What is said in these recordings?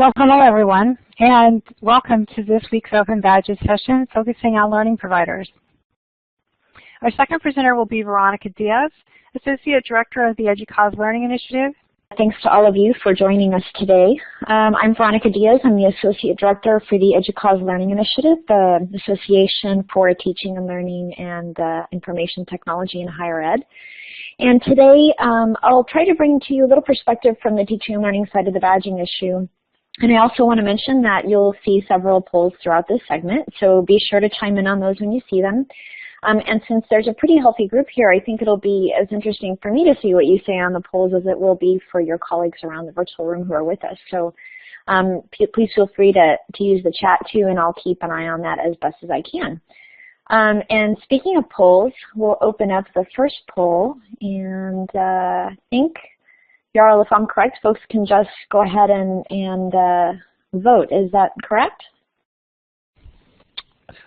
Well, hello everyone, and welcome to this week's Open Badges session focusing on learning providers. Our second presenter will be Veronica Diaz, Associate Director of the EDUCAUSE Learning Initiative. Thanks to all of you for joining us today. I'm Veronica Diaz. I'm the Associate Director for the EDUCAUSE Learning Initiative, the Association for Teaching and Learning and Information Technology in Higher Ed. And today I'll try to bring to you a little perspective from the teaching and learning side of the badging issue. And I also want to mention that you'll see several polls throughout this segment, so be sure to chime in on those when you see them. And since there's a pretty healthy group here, I think it'll be as interesting for me to see what you say on the polls as it will be for your colleagues around the virtual room who are with us. So please feel free to use the chat too, and I'll keep an eye on that as best as I can. And speaking of polls, we'll open up the first poll, and I think, Jarl, if I'm correct, folks can just go ahead and vote. Is that correct?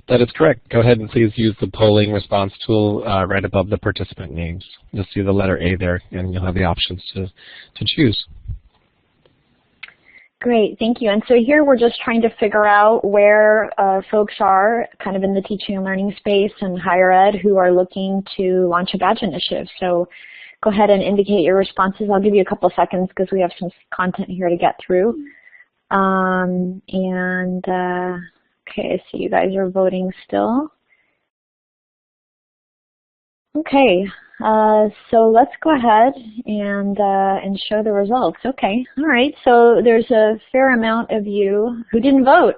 That is correct. Go ahead and please use the polling response tool right above the participant names. You'll see the letter A there, and you'll have the options to choose. Great, thank you. And so here we're just trying to figure out where folks are kind of in the teaching and learning space and higher ed who are looking to launch a badge initiative. So go ahead and indicate your responses. I'll give you a couple of seconds because we have some content here to get through. Okay, I see you guys are voting still. Okay, so let's go ahead and show the results. Okay, all right, so there's a fair amount of you who didn't vote.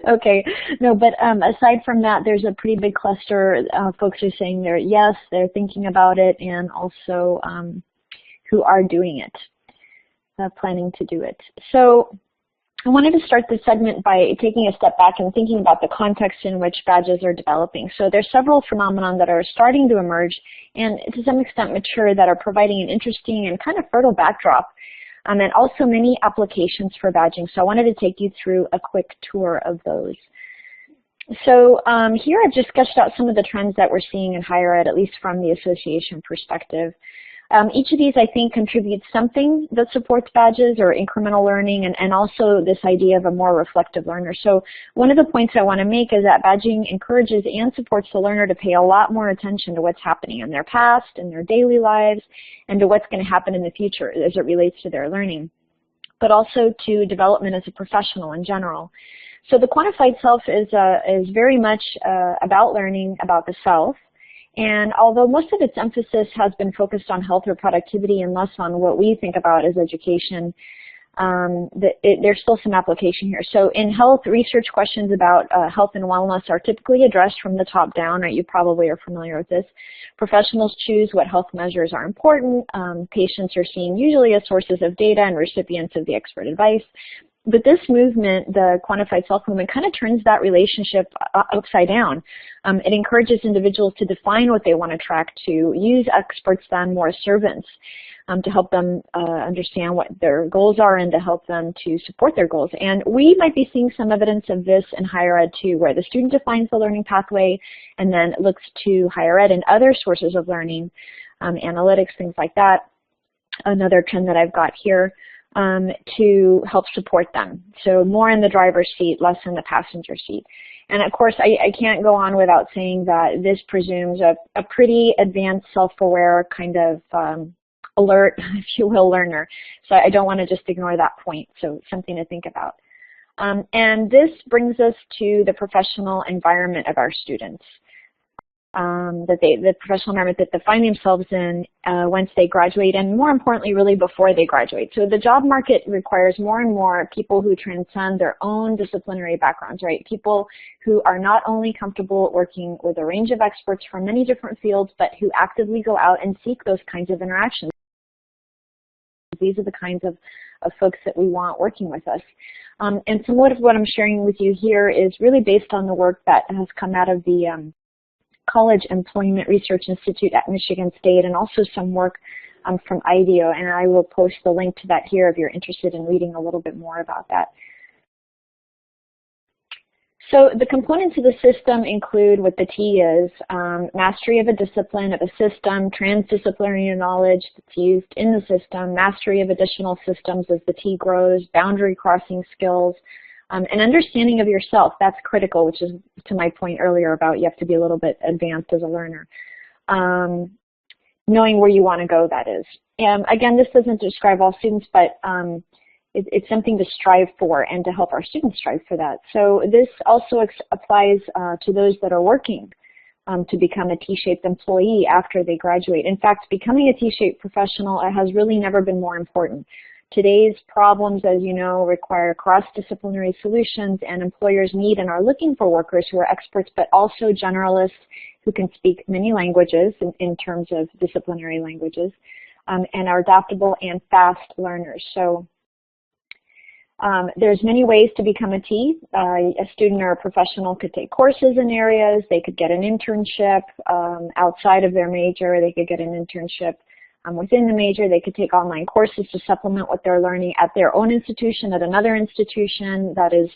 Okay, no, but aside from that, there's a pretty big cluster. Folks are saying yes, they're thinking about it, and also who are doing it, planning to do it. So I wanted to start this segment by taking a step back and thinking about the context in which badges are developing. So there's several phenomena that are starting to emerge and to some extent mature that are providing an interesting and kind of fertile backdrop, and also many applications for badging. So I wanted to take you through a quick tour of those. So here I've just sketched out some of the trends that we're seeing in higher ed, at least from the association perspective. Each of these, I think, contributes something that supports badges or incremental learning, and also this idea of a more reflective learner. So one of the points I want to make is that badging encourages and supports the learner to pay a lot more attention to what's happening in their past, in their daily lives, and to what's going to happen in the future as it relates to their learning, but also to development as a professional in general. So the quantified self is very much about learning about the self. And although most of its emphasis has been focused on health or productivity and less on what we think about as education, there's still some application here. So in health, research questions about health and wellness are typically addressed from the top down, right? You probably are familiar with this. Professionals choose what health measures are important. Patients are seen usually as sources of data and recipients of the expert advice. But this movement, the quantified self movement, kind of turns that relationship upside down. It encourages individuals to define what they want to track, to use experts then more as servants to help them understand what their goals are and to help them to support their goals. And we might be seeing some evidence of this in higher ed too, where the student defines the learning pathway and then looks to higher ed and other sources of learning, analytics, things like that. Another trend that I've got here. To help support them. So more in the driver's seat, less in the passenger seat. And of course, I can't go on without saying that this presumes a pretty advanced, self-aware kind of alert, if you will, learner. So I don't want to just ignore that point. So something to think about. And this brings us to the professional environment of our students. The professional environment that they find themselves in once they graduate, and more importantly, really before they graduate. So the job market requires more and more people who transcend their own disciplinary backgrounds, right? People who are not only comfortable working with a range of experts from many different fields, but who actively go out and seek those kinds of interactions. These are the kinds of folks that we want working with us. And some of what I'm sharing with you here is really based on the work that has come out of the College Employment Research Institute at Michigan State, and also some work from IDEO, and I will post the link to that here if you're interested in reading a little bit more about that. So the components of the system include what the T is, mastery of a discipline, of a system, transdisciplinary knowledge that's used in the system, mastery of additional systems as the T grows, boundary crossing skills, and understanding of yourself. That's critical, which is to my point earlier about you have to be a little bit advanced as a learner. Knowing where you want to go, that is. Again, this doesn't describe all students, but it's something to strive for and to help our students strive for that. So this also applies to those that are working to become a T-shaped employee after they graduate. In fact, becoming a T-shaped professional has really never been more important. Today's problems, as you know, require cross-disciplinary solutions, and employers need and are looking for workers who are experts, but also generalists who can speak many languages in terms of disciplinary languages, and are adaptable and fast learners. So there's many ways to become a T. A student or a professional could take courses in areas. They could get an internship outside of their major. They could get an internship within the major. They could take online courses to supplement what they're learning at their own institution, at another institution that is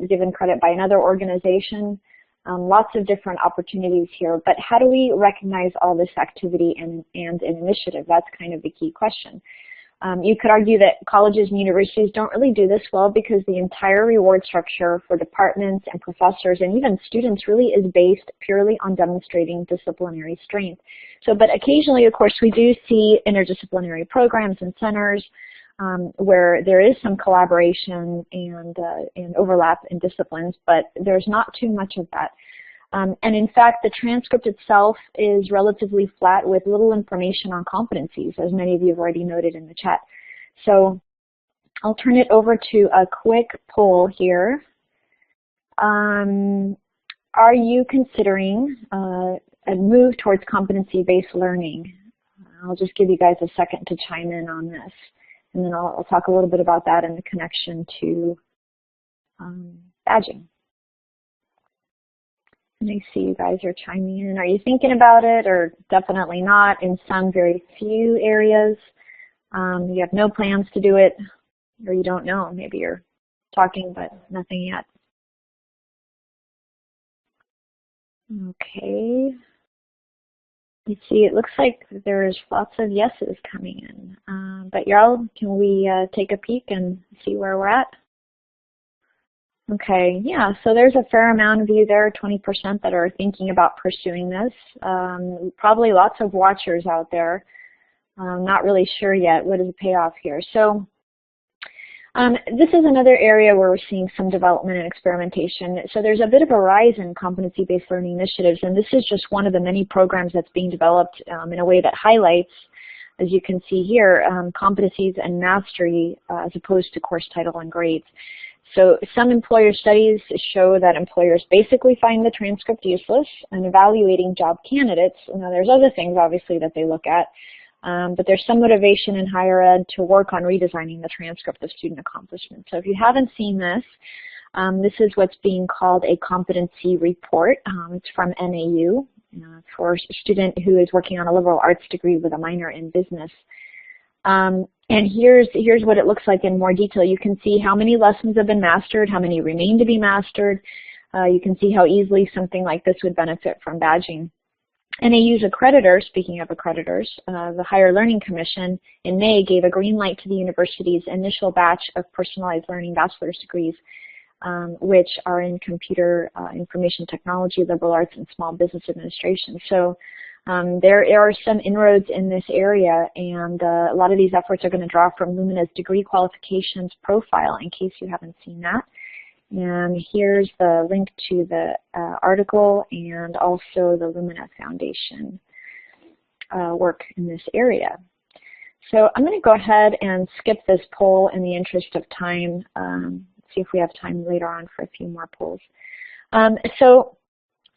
given credit by another organization. Lots of different opportunities here. But how do we recognize all this activity and an initiative? That's kind of the key question. You could argue that colleges and universities don't really do this well because the entire reward structure for departments and professors and even students really is based purely on demonstrating disciplinary strength. So, but occasionally, of course, we do see interdisciplinary programs and centers where there is some collaboration and overlap in disciplines, but there's not too much of that. And in fact, the transcript itself is relatively flat with little information on competencies, as many of you have already noted in the chat. So I'll turn it over to a quick poll here. Are you considering a move towards competency-based learning? I'll just give you guys a second to chime in on this, and then I'll talk a little bit about that in the connection to badging. And I see you guys are chiming in. Are you thinking about it, or definitely not? In some very few areas, you have no plans to do it, or you don't know. Maybe you're talking, but nothing yet. Okay. You see, it looks like there's lots of yeses coming in. But y'all, can we take a peek and see where we're at? Okay, yeah, so there's a fair amount of you there, 20% that are thinking about pursuing this. Probably lots of watchers out there. Not really sure yet what is the payoff here. So this is another area where we're seeing some development and experimentation. So there's a bit of a rise in competency-based learning initiatives, and this is just one of the many programs that's being developed in a way that highlights, as you can see here, competencies and mastery as opposed to course title and grades. So some employer studies show that employers basically find the transcript useless in evaluating job candidates. Now there's other things obviously that they look at, but there's some motivation in higher ed to work on redesigning the transcript of student accomplishments. So if you haven't seen this, this is what's being called a competency report. It's from NAU for a student who is working on a liberal arts degree with a minor in business. And here's what it looks like in more detail. You can see how many lessons have been mastered, how many remain to be mastered. You can see how easily something like this would benefit from badging. NAU's accreditor, speaking of accreditors, the Higher Learning Commission in May gave a green light to the university's initial batch of personalized learning bachelor's degrees, which are in computer information technology, liberal arts, and small business administration. So there are some inroads in this area, and a lot of these efforts are going to draw from Lumina's degree qualifications profile, in case you haven't seen that. And here's the link to the article and also the Lumina Foundation work in this area. So I'm going to go ahead and skip this poll in the interest of time, see if we have time later on for a few more polls. So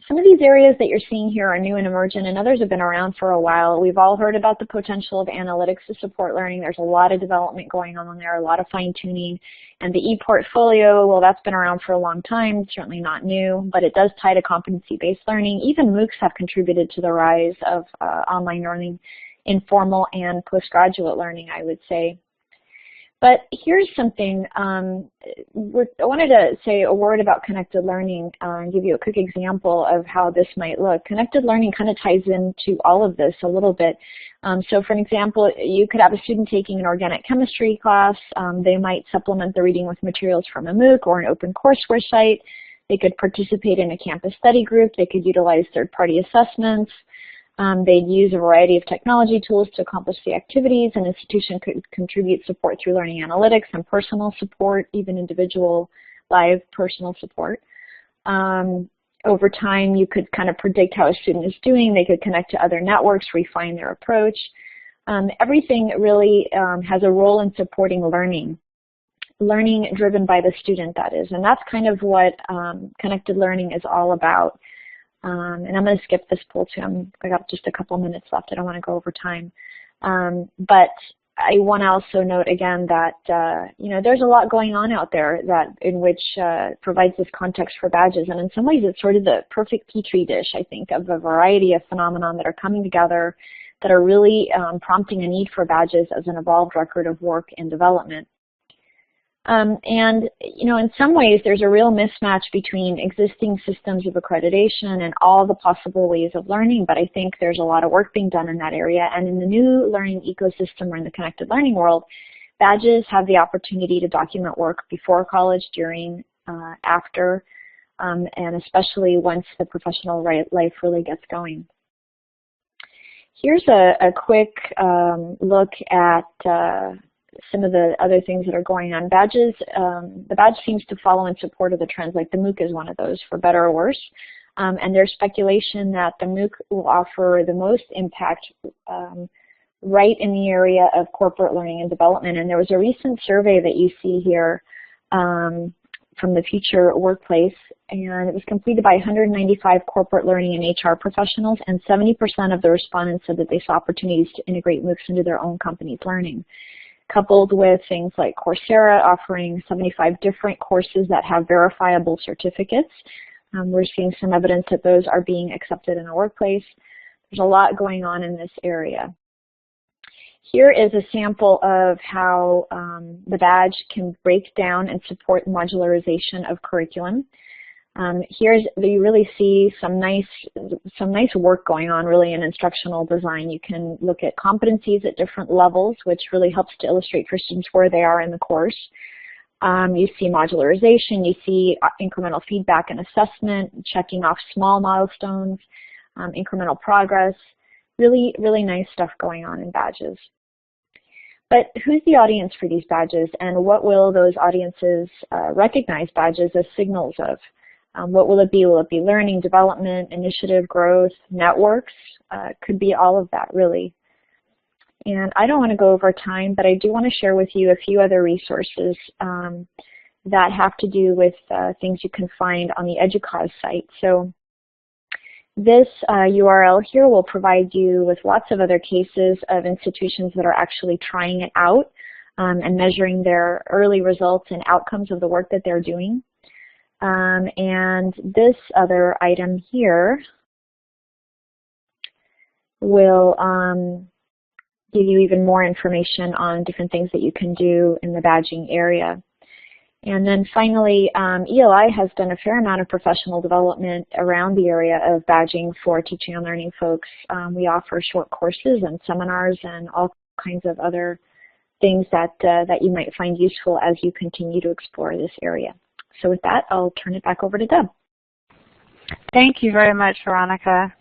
some of these areas that you're seeing here are new and emergent, and others have been around for a while. We've all heard about the potential of analytics to support learning. There's a lot of development going on there, a lot of fine-tuning. And the e-portfolio, well, that's been around for a long time, certainly not new, but it does tie to competency-based learning. Even MOOCs have contributed to the rise of online learning, informal and postgraduate learning, I would say. But here's something, I wanted to say a word about connected learning and give you a quick example of how this might look. Connected learning kind of ties into all of this a little bit. So for an example, you could have a student taking an organic chemistry class. They might supplement the reading with materials from a MOOC or an open courseware site. They could participate in a campus study group. They could utilize third-party assessments. They'd use a variety of technology tools to accomplish the activities. An institution could contribute support through learning analytics and personal support, even individual live personal support. Over time, you could kind of predict how a student is doing. They could connect to other networks, refine their approach. Everything really has a role in supporting learning driven by the student, that is. And that's kind of what connected learning is all about. And I'm going to skip this poll too. I got just a couple minutes left. I don't want to go over time. But I want to also note again that you know, there's a lot going on out there in which provides this context for badges. And in some ways, it's sort of the perfect petri dish, I think, of a variety of phenomena that are coming together that are really prompting a need for badges as an evolved record of work and development. And, you know, in some ways, there's a real mismatch between existing systems of accreditation and all the possible ways of learning, but I think there's a lot of work being done in that area. And in the new learning ecosystem or in the connected learning world, badges have the opportunity to document work before college, during, after, and especially once the professional life really gets going. Here's a quick look at some of the other things that are going on. Badges, the badge seems to follow in support of the trends, like the MOOC is one of those, for better or worse. And there's speculation that the MOOC will offer the most impact right in the area of corporate learning and development. And there was a recent survey that you see here from the Future Workplace, and it was completed by 195 corporate learning and HR professionals, and 70% of the respondents said that they saw opportunities to integrate MOOCs into their own company's learning. Coupled with things like Coursera offering 75 different courses that have verifiable certificates. We're seeing some evidence that those are being accepted in the workplace. There's a lot going on in this area. Here is a sample of how the badge can break down and support modularization of curriculum. You really see some nice work going on really in instructional design. You can look at competencies at different levels, which really helps to illustrate for students where they are in the course. You see modularization, you see incremental feedback and assessment, checking off small milestones, incremental progress. Really, really nice stuff going on in badges. But who's the audience for these badges, and what will those audiences recognize badges as signals of? What will it be? Will it be learning, development, initiative, growth, networks? Could be all of that, really. And I don't want to go over time, but I do want to share with you a few other resources that have to do with things you can find on the EDUCAUSE site. So this URL here will provide you with lots of other cases of institutions that are actually trying it out and measuring their early results and outcomes of the work that they're doing. And this other item here will give you even more information on different things that you can do in the badging area. And then finally, ELI has done a fair amount of professional development around the area of badging for teaching and learning folks. We offer short courses and seminars and all kinds of other things that you might find useful as you continue to explore this area. So with that, I'll turn it back over to Deb. Thank you very much, Veronica.